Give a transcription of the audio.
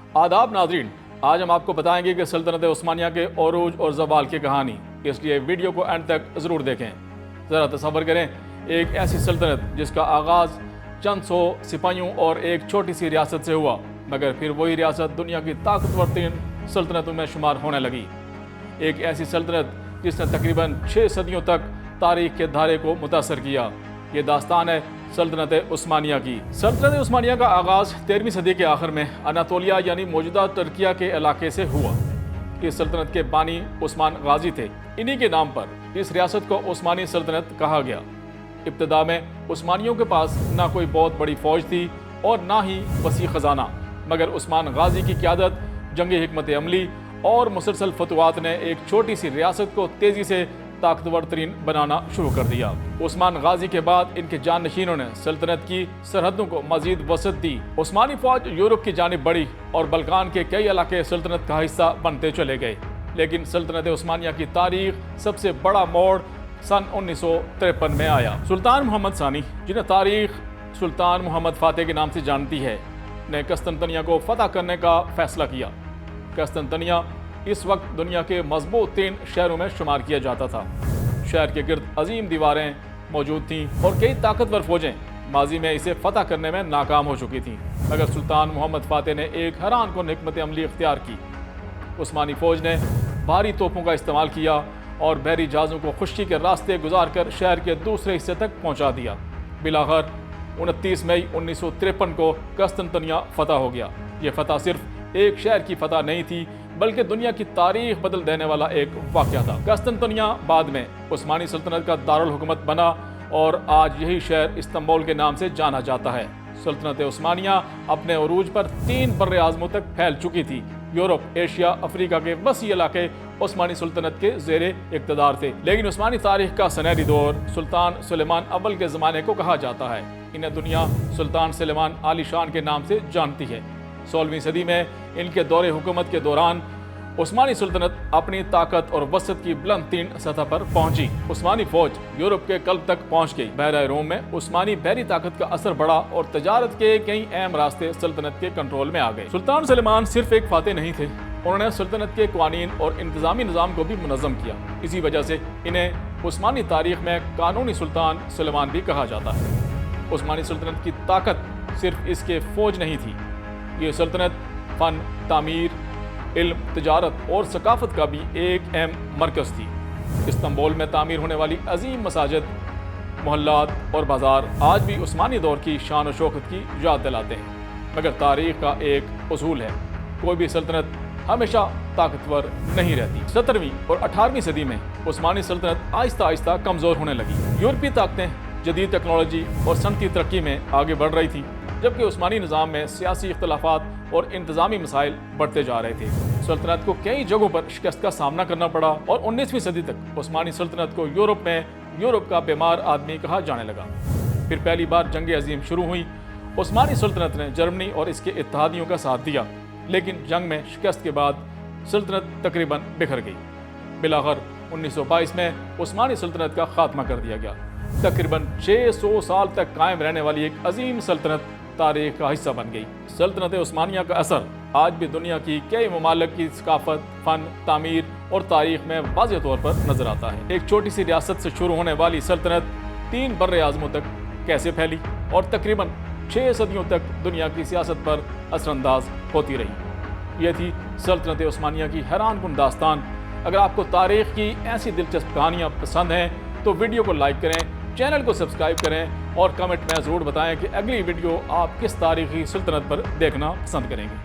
आदाब नाज़रीन, आज हम आपको बताएंगे कि सल्तनत उस्मानिया के अरूज और ज़वाल की कहानी, इसलिए वीडियो को एंड तक ज़रूर देखें। ज़रा तसव्वुर करें, एक ऐसी सल्तनत जिसका आगाज़ चंद सौ सिपाहियों और एक छोटी सी रियासत से हुआ, मगर फिर वही रियासत दुनिया की ताकतवर तीन सल्तनतों में शुमार होने लगी। एक ऐसी सल्तनत जिसने तकरीबन 6 सदियों तक तारीख के धारे को मुतासर किया। ये दास्तान है सल्तनत उस्मानिया की। सल्तनत उस्मानिया का आगाज़ 13वीं सदी के आखिर में अनातोलिया यानी मौजूदा तुर्किया के इलाके से हुआ। इस सल्तनत के बानी उस्मान गाजी थे। इन्हीं के नाम पर इस रियासत को उस्मानी सल्तनत कहा गया। इब्तिदा में उस्मानियों के पास ना कोई बहुत बड़ी फौज थी और ना ही वसी खजाना, मगर उस्मान गाजी की क़यादत, जंगी हिकमत अमली और मुसलसल फतवात ने एक छोटी सी रियासत को तेज़ी से ताकतवर तरीन बनाना शुरू कर दिया। उस्मान गाजी के बाद इनके जाननशीनों ने सल्तनत की सरहदों को मजीद वसअत दी। उस्मानी फौज यूरोप की जानिब बढ़ी और बल्कान के कई इलाके सल्तनत का हिस्सा बनते चले गए। लेकिन सल्तनत उस्मानिया की तारीख सबसे बड़ा मोड़ सन 1953 में आया। सुल्तान मोहम्मद सानी, जिन्हें तारीख सुल्तान मोहम्मद फातेह के नाम से जानती है, ने कस्तंतनिया को फतह करने का फैसला किया। कस्तंतनिया इस वक्त दुनिया के मजबूत 3 शहरों में शुमार किया जाता था। शहर के गिर्द अजीम दीवारें मौजूद थीं और कई ताकतवर फौजें माजी में इसे फतह करने में नाकाम हो चुकी थीं, मगर सुल्तान मोहम्मद फातेह ने एक हैरान कुन हिकमत अमली इख्तियार की। उस्मानी फौज ने भारी तोपों का इस्तेमाल किया और बहरी जहाज़ों को खुश्की के रास्ते गुजार कर शहर के दूसरे हिस्से तक पहुँचा दिया। बिलाखिर 29 मई 1953 को कस्तंतनिया फतह हो गया। ये फतह सिर्फ एक शहर की फतह नहीं थी, बल्कि दुनिया की तारीख बदल देने वाला एक वाक़या था। कस्तंतनिया बाद में उस्मानी सल्तनत का दारुल हुकूमत बना और आज यही शहर इस्तांबुल के नाम से जाना जाता है। सल्तनत उस्मानिया अपने अरूज पर 3 बर्रे आज़मों तक फैल चुकी थी। यूरोप, एशिया, अफ्रीका के वसी इलाके उस्मानी सल्तनत के ज़ेरे इक़्तिदार थे। लेकिन उस्मानी तारीख का सुनहरी दौर सुल्तान सुलेमान अव्वल के ज़माने को कहा जाता है। इन्हें दुनिया सुल्तान सुलेमान आलीशान के नाम से जानती है। 16वीं सदी में इनके दौरे हुकूमत के दौरान उस्मानी सल्तनत अपनी ताकत और वसअत की बुलंद तीन सतह पर पहुंची। उस्मानी फौज यूरोप के कल्ब तक पहुंच गई। बहरा रोम में उस्मानी बहरी ताकत का असर बढ़ा और तजारत के कई अहम रास्ते सल्तनत के कंट्रोल में आ गए। सुल्तान सुलेमान सिर्फ एक फातेह नहीं थे, उन्होंने सल्तनत के कानून और इंतजामी निज़ाम को भी मुनज़्ज़म किया। इसी वजह से इन्हें उस्मानी तारीख में कानूनी सुल्तान सुलेमान भी कहा जाता है। उस्मानी सल्तनत की ताकत सिर्फ इसके फौज नहीं थी, ये सल्तनत फ़न, तामीर, इल्म, तिजारत और सकाफत का भी एक अहम मरकज़ थी। इस्तांबुल में तामीर होने वाली अजीम मसाजिद, मोहल्लात और बाज़ार आज भी उस्मानी दौर की शान और शौकत की याद दिलाते हैं। मगर तारीख़ का एक उसूल है, कोई भी सल्तनत हमेशा ताकतवर नहीं रहती। 17वीं और 18वीं सदी में उस्मानी सल्तनत आहिस्ता आहिस्ता कमज़ोर होने लगी। यूरोपीय ताकतें जदीद टेक्नोलॉजी और सनती तरक्की में आगे बढ़ रही थी, जबकि उस्मानी निज़ाम में सियासी इख्तलाफात और इंतज़ामी मसाइल बढ़ते जा रहे थे। सल्तनत को कई जगहों पर शिकस्त का सामना करना पड़ा और 19वीं सदी तक उस्मानी सल्तनत को यूरोप का बीमार आदमी कहा जाने लगा। फिर पहली बार जंग अजीम शुरू हुई। उस्मानी सल्तनत ने जर्मनी और इसके इत्तेहादियों का साथ दिया, लेकिन जंग में शिकस्त के बाद सल्तनत तकरीबन बिखर गई। बिलाखिर 1922 में उस्मानी सल्तनत का खात्मा कर दिया गया। तकरीबन 600 साल तक कायम रहने वाली एक अजीम सल्तनत तारीख का हिस्सा बन गई। सल्तनत उस्मानिया का असर आज भी दुनिया की कई ममालिक की सकाफत, फ़न, तामीर और तारीख में वाज़ेह तौर पर नजर आता है। एक छोटी सी रियासत से शुरू होने वाली सल्तनत 3 बर्रे आज़मों तक कैसे फैली और तकरीबन 6 सदियों तक दुनिया की सियासत पर असरअंदाज होती रही। यह थी सल्तनत उस्मानिया की हैरान कुन दास्तान। अगर आपको तारीख की ऐसी दिलचस्प कहानियाँ पसंद हैं तो वीडियो को लाइक करें, चैनल को सब्सक्राइब करें और कमेंट में ज़रूर बताएं कि अगली वीडियो आप किस तारीख़ी सल्तनत पर देखना पसंद करेंगे।